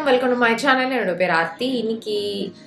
Welcome to my channel. என்னோட பேர் ஆர்த்தி. இன்னைக்கு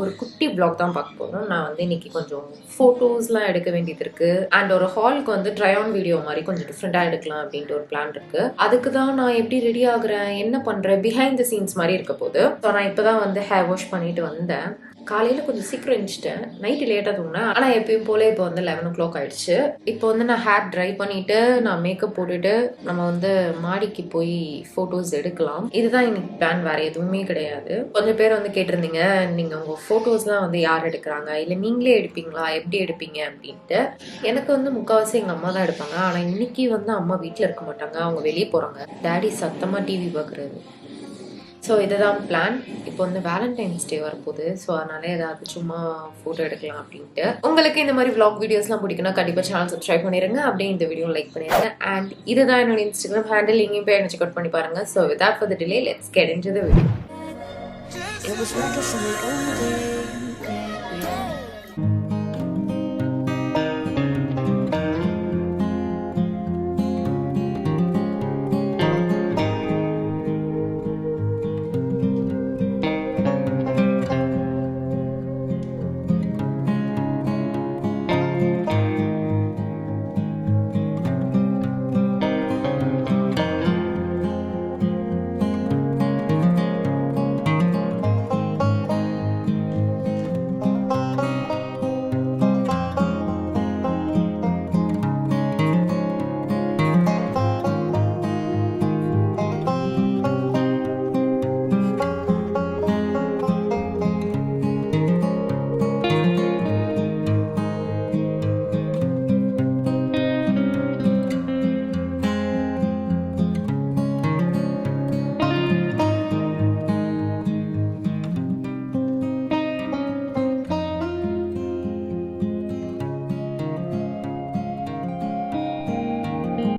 ஒரு குட்டி பிளாக் தான் பார்க்க போகிறோம். நான் வந்து இன்னைக்கு கொஞ்சம் ஃபோட்டோஸ்லாம் எடுக்க வேண்டியது இருக்கு அண்ட் ஒரு ஹாலுக்கு வந்து ட்ரை ஆன் வீடியோ மாதிரி கொஞ்சம் டிஃப்ரெண்டாக எடுக்கலாம் அப்படின்ட்டு ஒரு பிளான் இருக்கு. அதுக்கு தான் நான் எப்படி ரெடி ஆகுறேன், என்ன பண்ணுறேன், பிஹைண்ட் த சீன்ஸ் மாதிரி இருக்க போது. ஸோ நான் இப்போ தான் வந்து ஹேர் வாஷ் பண்ணிட்டு வந்தேன். காலையில் கொஞ்சம் சீக்கிரம் எழுந்துச்சிட்டேன், நைட்டு லேட்டாக தூங்கினேன். ஆனால் எப்பயும் போல இப்போ வந்து 11 o'clock ஆயிடுச்சு. இப்போ வந்து நான் ஹேர் ட்ரை பண்ணிட்டு நான் மேக்கப் போட்டுட்டு நம்ம வந்து மாடிக்கு போய் ஃபோட்டோஸ் எடுக்கலாம். இதுதான் எனக்கு பிளான், வேற எதுவுமே கிடையாது. கொஞ்சம் பேர் வந்து கேட்டிருந்தீங்க, நீங்கள் உங்கள் ஃபோட்டோஸ்லாம் வந்து யார் எடுக்கிறாங்க, இல்லை நீங்களே எடுப்பீங்களா, எப்படி எடுப்பீங்க அப்படின்ட்டு. எனக்கு வந்து முக்கால்வாசி எங்கள் அம்மா தான் எடுப்பாங்க. ஆனால் இன்னைக்கு வந்து அம்மா வீட்டில் இருக்க மாட்டாங்க, அவங்க வெளியே போகிறாங்க. டேடி சத்தமாக டிவி பார்க்குறது. ஸோ இதுதான் பிளான். இப்போ வந்து வேலண்டைன்ஸ் டே வரப்போகுது. ஸோ அதனால ஏதாவது சும்மா ஃபோட்டோ எடுக்கலாம் அப்படின்ட்டு. உங்களுக்கு இந்த மாதிரி vlog வீடியோஸ்லாம் பிடிக்குன்னா கண்டிப்பாக சேனல் சப்ஸ்கிரைப் பண்ணிடுங்க, அப்படியே இந்த வீடியோ லைக் பண்ணிடுங்க. அண்ட் இதுதான் என்னோட இன்ஸ்டாகிராம் ஹேண்டில், இங்கேயும் போய் எனக்கு செக் அவுட் பண்ணி பாருங்க. So without further delay let's get into the video.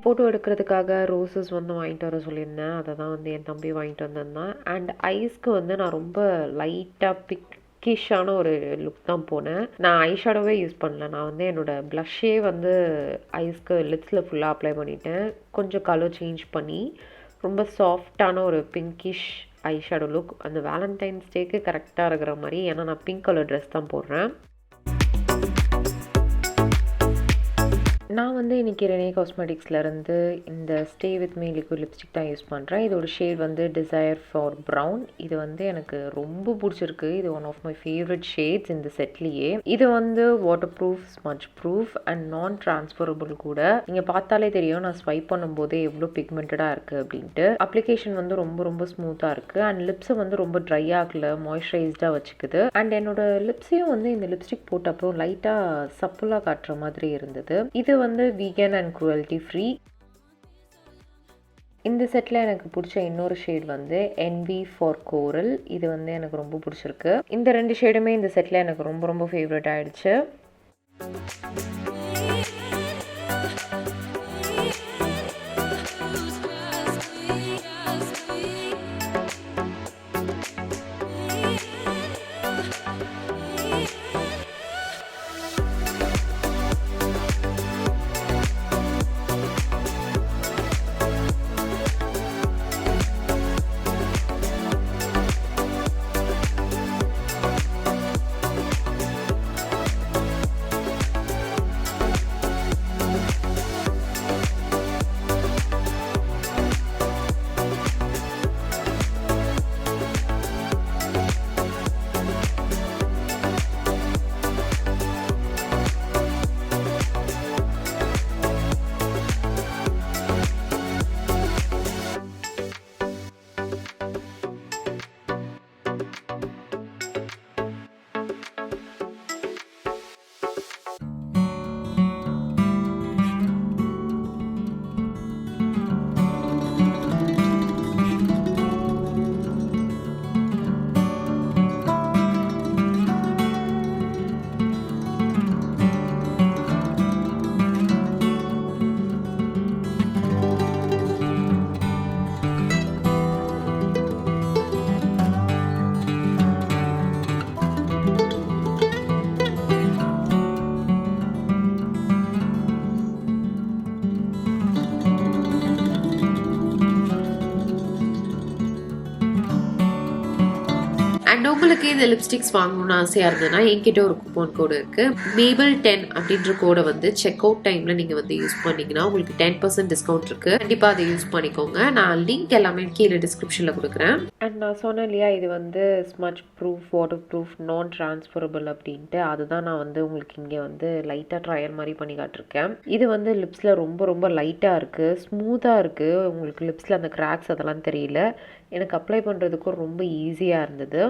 Photo எடுக்கிறதுக்காக ரோசஸ் வந்து வாங்கிட்டு வர சொல்லியிருந்தேன். அதை தான் வந்து என் தம்பி வாங்கிட்டு வந்திருந்தான். அண்ட் ஐஸ்க்கு வந்து நான் ரொம்ப லைட்டாக பிக்கிஷான ஒரு லுக் தான் போனேன். நான் ஐ ஷேடோவே யூஸ் பண்ணல. நான் வந்து என்னோடய ப்ளஷ்ஷே வந்து ஐஸ்க்கு லிப்ஸில் ஃபுல்லாக அப்ளை பண்ணிட்டேன். கொஞ்சம் கலர் சேஞ்ச் பண்ணி ரொம்ப சாஃப்டான ஒரு பிங்கிஷ் ஐ ஷேடோ லுக் அந்த வேலண்டைன்ஸ் டேக்கு கரெக்டாக இருக்கிற மாதிரி. ஏன்னா நான் பிங்க் கலர் ட்ரெஸ் தான் போடுறேன். நான் வந்து இன்றைக்கி ரெனே காஸ்மெட்டிக்ஸ்லேருந்து இந்த stay with me liquid lipstick தான் யூஸ் பண்ணுறேன். இதோட ஷேட் வந்து டிசைர் ஃபார் ப்ரௌன். இது வந்து எனக்கு ரொம்ப பிடிச்சிருக்கு. இது one of my favourite shades இந்த செட்லேயே. இது வந்து water proof, smudge proof and non transferable கூட. நீங்கள் பார்த்தாலே தெரியும் நான் ஸ்வைப் பண்ணும்போதே எவ்வளோ பிக்மெண்டடாக இருக்குது அப்படின்ட்டு. அப்ளிகேஷன் வந்து ரொம்ப ரொம்ப ஸ்மூத்தாக இருக்குது அண்ட் லிப்ஸை வந்து ரொம்ப ட்ரை ஆகல, மாய்ஸ்சரைஸ்டாக வச்சுக்குது. அண்ட் என்னோட லிப்ஸையும் வந்து இந்த லிப்ஸ்டிக் போட்ட அப்புறம் லைட்டாக சப்புலாக காட்டுற மாதிரி இருந்தது. இது வந்து வீகன் அண்ட் குரூவல்டி ஃப்ரீ. இந்த செட்டில் எனக்கு பிடிச்ச இன்னொரு ஷேட் வந்து என்வி ஃபார் கோரல். இது வந்து எனக்கு ரொம்ப பிடிச்சிருக்கு. இந்த ரெண்டு ஷேடுமே இந்த செட்டில் எனக்கு ரொம்ப ரொம்ப ஃபேவரட் ஆயிடுச்சு. அண்ட் உங்களுக்கு இந்த லிப்ஸ்டிக்ஸ் வாங்கணும்னு ஆசையாக இருந்ததுன்னா என்கிட்ட ஒரு கூப்பன் கோடு இருக்குது. Mable 10 அப்படின்ற கோடை வந்து செக் அவுட் டைமில் நீங்கள் வந்து யூஸ் பண்ணிங்கன்னா உங்களுக்கு 10% டிஸ்கவுண்ட் இருக்குது. கண்டிப்பாக அதை யூஸ் பண்ணிக்கோங்க. நான் லிங்க் எல்லாமே கீழே டிஸ்கிரிப்ஷனில் கொடுக்குறேன். அண்ட் நான் சொன்னேன் இல்லையா, இது வந்து ஸ்மட்ச் ப்ரூஃப், வாட்டர் ப்ரூஃப், நான் ட்ரான்ஸ்ஃபரபிள் அப்படின்ட்டு. அதுதான் நான் வந்து உங்களுக்கு இங்கே வந்து லைட்டாக ட்ரையல் மாதிரி பண்ணி காட்டிருக்கேன். இது வந்து லிப்ஸில் ரொம்ப ரொம்ப லைட்டாக இருக்குது, ஸ்மூத்தாக இருக்குது. உங்களுக்கு லிப்ஸில் அந்த கிராக்ஸ் அதெல்லாம் தெரியல. எனக்கு அப்ளை பண்ணுறதுக்கும் ரொம்ப ஈஸியாக இருந்தது.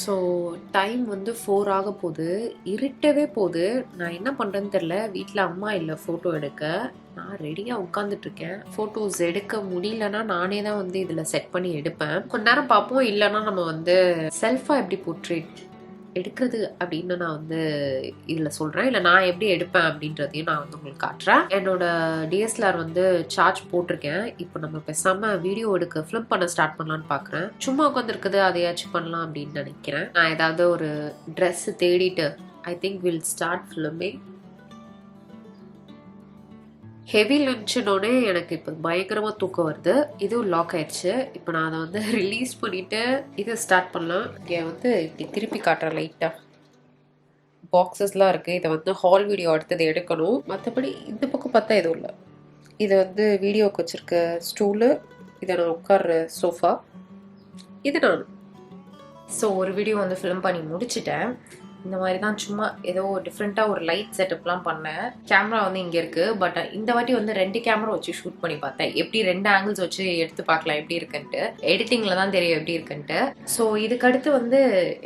ஸோ டைம் வந்து 4 ஆக போகுது, இருட்டவே போகுது. நான் என்ன பண்ணுறேன்னு தெரில. வீட்டில் அம்மா இல்லை ஃபோட்டோ எடுக்க. நான் ரெடியாக உட்காந்துட்ருக்கேன். ஃபோட்டோஸ் எடுக்க முடியலன்னா நானே தான் வந்து இதில் செட் பண்ணி எடுப்பேன். கொஞ்ச நேரம் பார்ப்போம். இல்லைன்னா நம்ம வந்து செல்ஃபாக எப்படி போர்ட்ரேட் எடுக்கிறது அப்படின்னு நான் வந்து இதில் சொல்கிறேன். இல்லை நான் எப்படி எடுப்பேன் அப்படின்றதையும் நான் வந்து உங்களுக்கு காட்டுறேன். என்னோட டிஎஸ்எல்ஆர் வந்து சார்ஜ் போட்டிருக்கேன். இப்போ நம்ம பேசாமல் வீடியோ எடுக்க ஃபிலிம் பண்ண ஸ்டார்ட் பண்ணலான்னு பார்க்குறேன். சும்மா உட்காந்துருக்குது, அதையாச்சும் பண்ணலாம் அப்படின்னு நினைக்கிறேன். நான் ஏதாவது ஒரு ட்ரெஸ்ஸு தேடிட்டு I think will start filming. Heavy லன்ச்சுனோடனே எனக்கு இப்போ பயங்கரமாக தூக்கம் வருது. இதுவும் லாக் ஆயிடுச்சு. இப்போ நான் அதை வந்து ரிலீஸ் பண்ணிவிட்டு இதை ஸ்டார்ட் பண்ணலாம். இங்கே வந்து இப்படி திருப்பி காட்டுறேன். லைட்டாக பாக்ஸஸ்லாம் இருக்குது. இதை வந்து ஹால் வீடியோ அடுத்தது எடுக்கணும். மற்றபடி இந்த பக்கம் பார்த்தா எதுவும் இல்லை. இது வந்து வீடியோவுக்கு வச்சுருக்க ஸ்டூலு, இதை நான் உட்கார்ற சோஃபா, இது நான். ஸோ ஒரு வீடியோ வந்து ஃபிலிம் பண்ணி முடிச்சிட்டேன். இந்த மாதிரி தான் சும்மா ஏதோ டிஃப்ரெண்ட்டாக ஒரு லைட் செட்டப்லாம் பண்ணேன். கேமரா வந்து இங்கே இருக்குது. பட் இந்த வாட்டி வந்து 2 கேமரா வச்சு ஷூட் பண்ணி பார்த்தேன். எப்படி 2 ஆங்கிள்ஸ் வச்சு எடுத்து பார்க்கலாம் எப்படி இருக்குன்ட்டு. எடிட்டிங்கில் தான் தெரியும் எப்படி இருக்குன்ட்டு. ஸோ இதுக்கடுத்து வந்து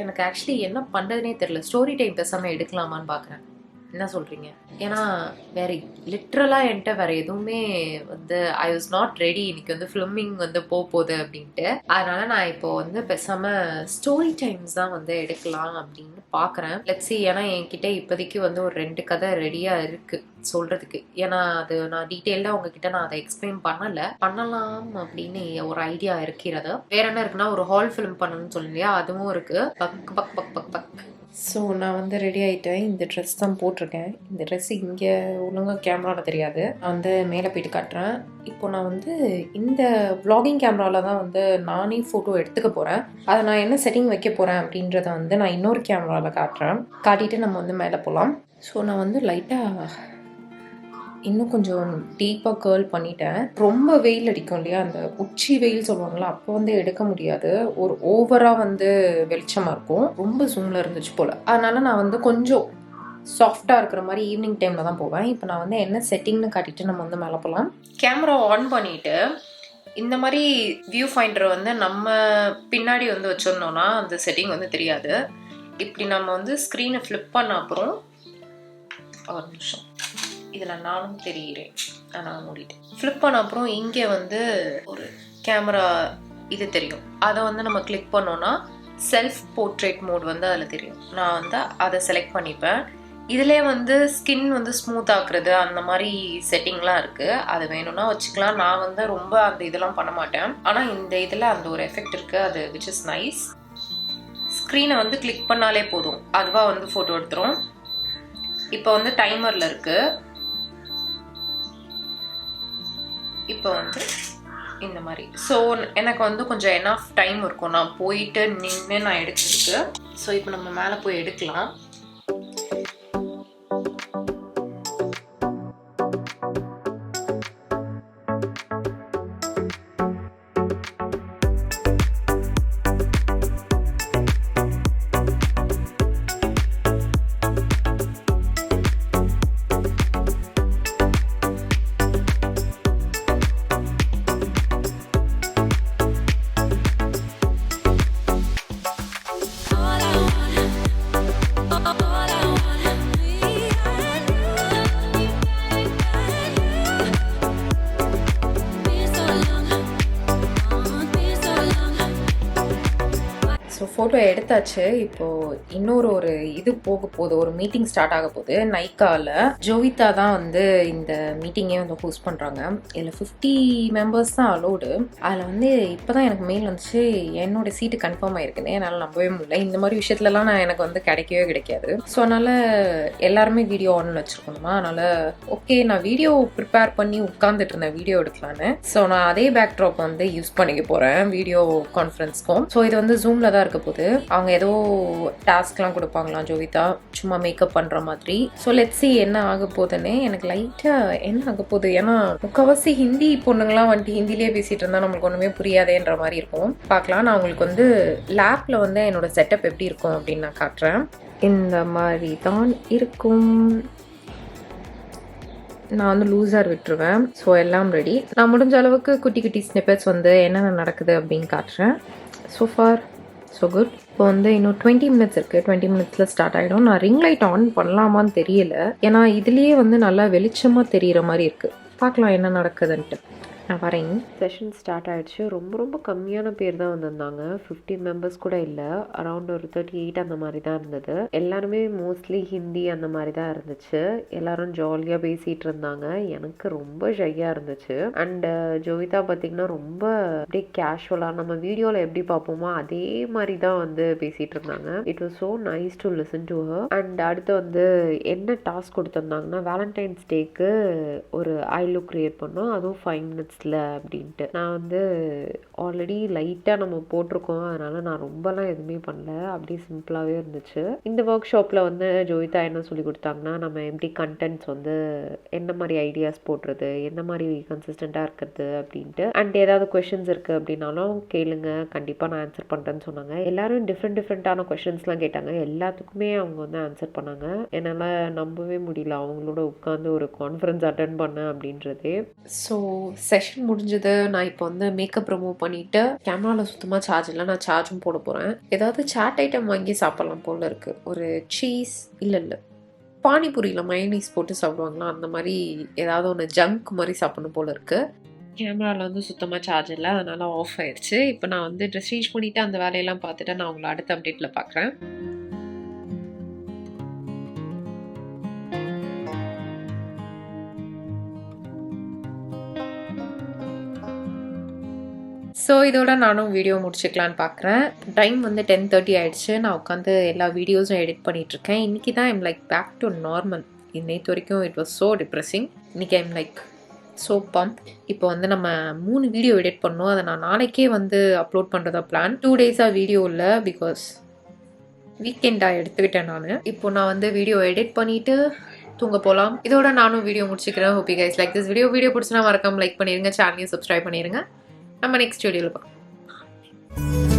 எனக்கு ஆக்சுவலி என்ன பண்ணுறதுனே தெரியல. ஸ்டோரி டைம் பேசாமல் எடுக்கலாமான்னு பார்க்குறேன். என்ன சொல்கிறீங்க? ஏன்னா வேறு லிட்ரலாக என்கிட்ட வேறு எதுவுமே வந்து ஐ வாஸ் நாட் ரெடி. இன்னைக்கு வந்து ஃபிலிமிங் வந்து போகுது அப்படின்ட்டு. அதனால் நான் இப்போ வந்து பேசாமல் ஸ்டோரி டைம்ஸ் தான் வந்து எடுக்கலாம் அப்படின்னு பார்க்குறேன். Let's see. ஏன்னா என்கிட்ட இப்போதைக்கு வந்து ஒரு 2 கதை ரெடியாக இருக்குது சொல்கிறதுக்கு. ஏன்னா அது நான் டீட்டெயில்டாக உங்ககிட்ட நான் அதை எக்ஸ்பிளைன் பண்ணலாம் அப்படின்னு ஒரு ஐடியா இருக்கிறது. வேற என்ன இருக்குன்னா ஒரு ஹால் ஃபிலிம் பண்ணணும்னு சொல்லியா, அதுவும் இருக்குது. Buck buck buck buck buck. So நான் வந்து ரெடி ஆகிட்டேன். இந்த ட்ரெஸ் தான் போட்டிருக்கேன். இந்த ட்ரெஸ் இங்கே ஒழுங்காக கேமராவில் தெரியாது. நான் வந்து மேலே போயிட்டு காட்டுறேன். இப்போ நான் வந்து இந்த vlogging கேமராவில் தான் வந்து நானே ஃபோட்டோ எடுத்துக்க போகிறேன். அதை நான் என்ன செட்டிங் வைக்க போகிறேன் அப்படின்றத வந்து நான் இன்னொரு கேமராவில் காட்டிட்டு நம்ம வந்து மேலே போகலாம். ஸோ நான் வந்து லைட்டாக இன்னும் கொஞ்சம் டீப்பாக கேர்ள் பண்ணிட்டேன். ரொம்ப வெயில் அடிக்கும் இல்லையா, அந்த உச்சி வெயில் சொல்லுவாங்களா, அப்போ வந்து எடுக்க முடியாது. ஒரு ஓவராக வந்து வெளிச்சமாக இருக்கும். ரொம்ப ஜூமில் இருந்துச்சு போல். அதனால நான் வந்து கொஞ்சம் சாஃப்டாக இருக்கிற மாதிரி ஈவினிங் டைமில் தான் போவேன். இப்போ நான் வந்து என்ன செட்டிங்னு காட்டிட்டு நம்ம வந்து மேலே போகலாம். கேமரா ஆன் பண்ணிவிட்டு இந்த மாதிரி வியூ ஃபைண்டரை வந்து நம்ம பின்னாடி வந்து வச்சிருந்தோம்னா அந்த செட்டிங் வந்து தெரியாது. இப்படி நம்ம வந்து ஸ்க்ரீனை ஃப்ளிப் பண்ண அப்புறம் ஒரு நிமிஷம், இதில் நானும் தெரிகிறேன். நான் மூடிட்டேன். ஃப்ளிப் பண்ண அப்புறம் இங்கே வந்து ஒரு கேமரா இது தெரியும். அதை வந்து நம்ம கிளிக் பண்ணோன்னா செல்ஃப் போர்ட்ரேட் மோட் வந்து அதில் தெரியும். நான் வந்து அதை செலக்ட் பண்ணிப்பேன். இதிலே வந்து ஸ்கின் வந்து ஸ்மூத் ஆக்குறது அந்த மாதிரி செட்டிங்லாம் இருக்குது. அது வேணும்னா வச்சுக்கலாம். நான் வந்து ரொம்ப அந்த இதெல்லாம் பண்ண மாட்டேன். ஆனால் இந்த இதில் அந்த ஒரு எஃபெக்ட் இருக்குது. அது விச் இஸ் நைஸ். ஸ்க்ரீனை வந்து கிளிக் பண்ணாலே போதும், அதுவாக வந்து ஃபோட்டோ எடுத்துரும். இப்போ வந்து டைமரில் இருக்குது. இப்போ வந்து இந்த மாதிரி. ஸோ எனக்கு வந்து கொஞ்சம் எனாஃப் டைம் இருக்கும். நான் போயிட்டு நின்று நான் எடுக்கிறதுக்கு. ஸோ இப்போ நம்ம மேலே போய் எடுக்கலாம். ஸோ ஃபோட்டோ எடுத்தாச்சு. இப்போது இன்னொரு இது போக போகுது, ஒரு மீட்டிங் ஸ்டார்ட் ஆக போகுது நைக்காவில். ஜோவிதா தான் வந்து இந்த மீட்டிங்கே வந்து ஹோஸ்ட் பண்ணுறாங்க. இதில் 50 மெம்பர்ஸ் தான் அலோடு. அதில் வந்து இப்போ தான் எனக்கு மெயில் வந்துச்சு என்னோட சீட்டு கன்ஃபார்ம் ஆகிருக்குது. என்னால் நம்பவே முடியல. இந்த மாதிரி விஷயத்துலலாம் எனக்கு வந்து கிடைக்கவே கிடைக்காது. ஸோ அதனால் எல்லாருமே வீடியோ ஆன் வச்சுருக்கணுமா, அதனால் ஓகே நான் வீடியோ ப்ரிப்பேர் பண்ணி உட்காந்துட்டு இருந்தேன் வீடியோ எடுக்கலான்னு. ஸோ நான் அதே பேக்ட்ராப் வந்து யூஸ் பண்ணிக்க போகிறேன் வீடியோ கான்ஃபரன்ஸ்க்கும். ஸோ இது வந்து ஜூமில் தான் இருக்க போகுது. அவங்க ஏதோ டாஸ்க்லாம் கொடுப்பாங்களாம் ஜோவிதா, சும்மா மேக்கப் பண்ணுற மாதிரி. ஸோ லெட்ஸ் see என்ன ஆக போகுதுன்னு. எனக்கு லைட்டாக என்ன ஆக போகுது, ஏன்னா முக்கால்வாசி ஹிந்தி பொண்ணுங்களாம் வந்துட்டு ஹிந்திலேயே பேசிகிட்டு இருந்தால் நம்மளுக்கு ஒன்றுமே புரியாதேன்ற மாதிரி இருக்கும். பார்க்கலாம். நான் உங்களுக்கு வந்து லேப்பில் வந்து என்னோட செட்டப் எப்படி இருக்கும் அப்படின்னு நான் காட்டுறேன். இந்த மாதிரி தான் இருக்கும். நான் வந்து லூஸாக விட்டுருவேன். ஸோ எல்லாம் ரெடி. நான் முடிஞ்ச அளவுக்கு குட்டி குட்டி ஸ்னிப்பெட்ஸ் வந்து என்னென்ன நடக்குது அப்படின்னு காட்டுறேன். So for so good. இப்போ வந்து இன்னும் 20 மினிட்ஸ் இருக்குது. 20 மினிட்ஸில் ஸ்டார்ட் ஆகிடும். நான் ரிங் லைட் ஆன் பண்ணலாமான்னு தெரியல, ஏன்னா இதுலேயே வந்து நல்லா வெளிச்சமாக தெரிகிற மாதிரி இருக்குது. பார்க்கலாம் என்ன நடக்குதுன்ட்டு. நான் வரேன். செஷன் ஸ்டார்ட் ஆகிடுச்சு. ரொம்ப கம்மியான பேர் தான் வந்திருந்தாங்க. 50 மெம்பர்ஸ் கூட இல்லை. அரௌண்ட் ஒரு 38 அந்த மாதிரி தான் இருந்தது. எல்லாருமே மோஸ்ட்லி ஹிந்தி அந்த மாதிரி தான் இருந்துச்சு. எல்லாரும் ஜாலியாக பேசிகிட்டு இருந்தாங்க. எனக்கு ரொம்ப ஷையாக இருந்துச்சு. அண்டு ஜோவிதா பார்த்திங்கன்னா ரொம்ப அப்படியே கேஷுவலாக நம்ம வீடியோவில் எப்படி பார்ப்போமோ அதே மாதிரி தான் வந்து பேசிகிட்டு இருந்தாங்க. It was so nice to listen to her. And அடுத்து வந்து என்ன டாஸ்க் கொடுத்துருந்தாங்கன்னா, வேலண்டைன்ஸ் டேக்கு ஒரு ஐ லுக் க்ரியேட் பண்ணோம், அதுவும் 5 மினிட்ஸ் அப்படின்ட்டு. நான் வந்து ஆல்ரெடி லைட்டாக நம்ம போட்டிருக்கோம், அதனால நான் ரொம்பலாம் எதுவுமே பண்ணல, அப்படியே சிம்பிளாகவே இருந்துச்சு. இந்த ஒர்க் ஷாப்பில் வந்து ஜோவிதா என்ன சொல்லி கொடுத்தாங்கன்னா, நம்ம எப்படி கண்டென்ட்ஸ் வந்து என்ன மாதிரி ஐடியாஸ் போடுறது, என்ன மாதிரி கன்சிஸ்டண்ட்டாக இருக்கிறது அப்படின்ட்டு. அண்ட் ஏதாவது கொஷின்ஸ் இருக்குது அப்படின்னாலும் கேளுங்க, கண்டிப்பாக நான் ஆன்சர் பண்ணுறேன்னு சொன்னாங்க. எல்லாரும் டிஃப்ரெண்ட்டான கொஷின்ஸ்லாம் கேட்டாங்க. எல்லாத்துக்குமே அவங்க வந்து ஆன்சர் பண்ணாங்க. என்னால் நம்பவே முடியல அவங்களோட உட்காந்து ஒரு கான்ஃபரன்ஸ் அட்டென்ட் பண்ணேன் அப்படின்றதே. ஸோ செஷன் முடிஞ்சது. நான் இப்போ வந்து மேக்கப் ரிமூவ் பண்ணிட்டு கேமராவில் சுத்தமாக சார்ஜ் இல்லை, நான் சார்ஜும் போட போகிறேன். ஏதாவது சாட் ஐட்டம் வாங்கி சாப்பிட்லாம் போல இருக்குது. ஒரு சீஸ் இல்லை பானிபூரியில் மைனீஸ் போட்டு சாப்பிடுவாங்களா, அந்த மாதிரி ஏதாவது ஒன்று ஜங்க் மாதிரி சாப்பிடணும் போல இருக்குது. கேமராவில் வந்து சுத்தமாக சார்ஜ் இல்லை, அதனால் ஆஃப் ஆயிடுச்சு. இப்போ நான் வந்து ட்ரெஸ் சேஞ்ச் பண்ணிவிட்டு அந்த வேலையெல்லாம் பார்த்துட்டு நான் உங்களை அடுத்த அப்டேட்டில் பார்க்குறேன். ஸோ இதோட நானும் வீடியோ முடிச்சுக்கலான்னு பார்க்குறேன். டைம் வந்து 10:30 ஆகிடுச்சு. நான் உட்காந்து எல்லா வீடியோஸும் எடிட் பண்ணிகிட்ருக்கேன். இன்றைக்கி தான் I'm like back to normal. நேற்று வரைக்கும் இட் வாஸ் ஸோ டிப்ரெஸிங். இன்றைக்கி ஐம் லைக் ஸோ பம்ப். இப்போ வந்து நம்ம 3 வீடியோ எடிட் பண்ணோம். அதை நான் நாளைக்கே வந்து அப்லோட் பண்ணுறதா பிளான். 2 டேஸாக வீடியோ இல்லை, பிகாஸ் வீக்கெண்டாக எடுத்துக்கிட்டேன் நான். இப்போ நான் வந்து வீடியோ எடிட் பண்ணிவிட்டு தூங்க போகலாம். இதோட நானும் வீடியோ முடிச்சுக்கிறேன். Hope you guys like this video பிடிச்சினா மறக்காம லைக் பண்ணிடுங்க, சேனலையும் சப்ஸ்கிரைப் பண்ணிடுங்க. நம்ம நெக்ஸ்ட் வீடியோவில் பார்க்கலாம்.